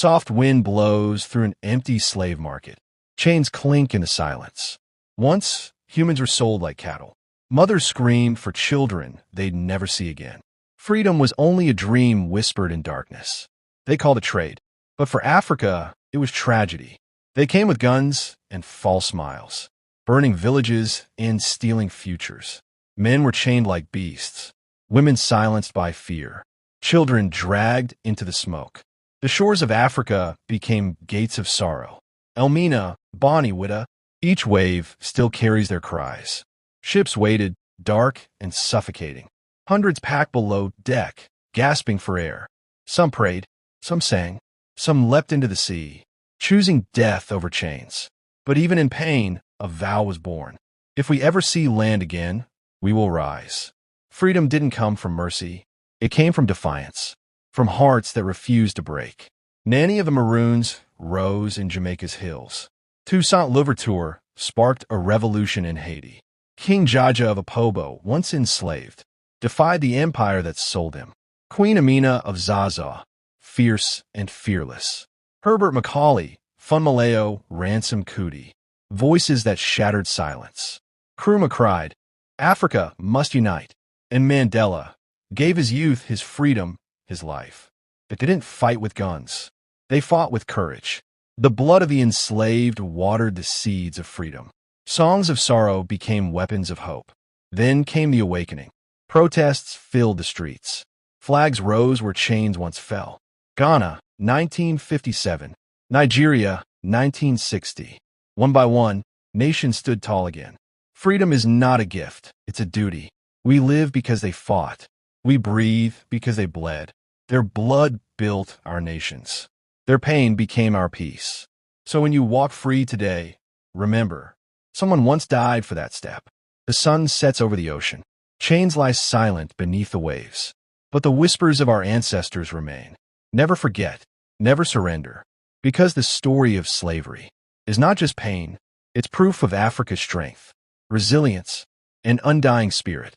soft wind blows through an empty slave market. Chains clink in the silence. Once, humans were sold like cattle. Mothers screamed for children they'd never see again. Freedom was only a dream whispered in darkness. They called it trade. But for Africa, it was tragedy. They came with guns and false smiles, burning villages and stealing futures. Men were chained like beasts, women silenced by fear, children dragged into the smoke. The shores of Africa became gates of sorrow. Elmina, Bonnie Witta, each wave still carries their cries. Ships waited, dark and suffocating. Hundreds packed below deck, gasping for air. Some prayed, some sang, some leapt into the sea, choosing death over chains. But even in pain, a vow was born. If we ever see land again, we will rise. Freedom didn't come from mercy. It came from defiance, from hearts that refused to break. Nanny of the Maroons rose in Jamaica's hills. Toussaint Louverture sparked a revolution in Haiti. King Jaja of Apobo, once enslaved, defied the empire that sold him. Queen Amina of Zaza, fierce and fearless. Herbert Macaulay, Funmaleo, Ransom Kuti, voices that shattered silence. Nkrumah cried, "Africa must unite," and Mandela gave his youth, his freedom, his life. They didn't fight with guns. They fought with courage. The blood of the enslaved watered the seeds of freedom. Songs of sorrow became weapons of hope. Then came the awakening. Protests filled the streets. Flags rose where chains once fell. Ghana, 1957. Nigeria, 1960. One by one, nations stood tall again. Freedom is not a gift, it's a duty. We live because they fought. We breathe because they bled. Their blood built our nations. Their pain became our peace. So when you walk free today, remember, someone once died for that step. The sun sets over the ocean. Chains lie silent beneath the waves. But the whispers of our ancestors remain. Never forget, never surrender. Because the story of slavery is not just pain, it's proof of Africa's strength, resilience, and undying spirit.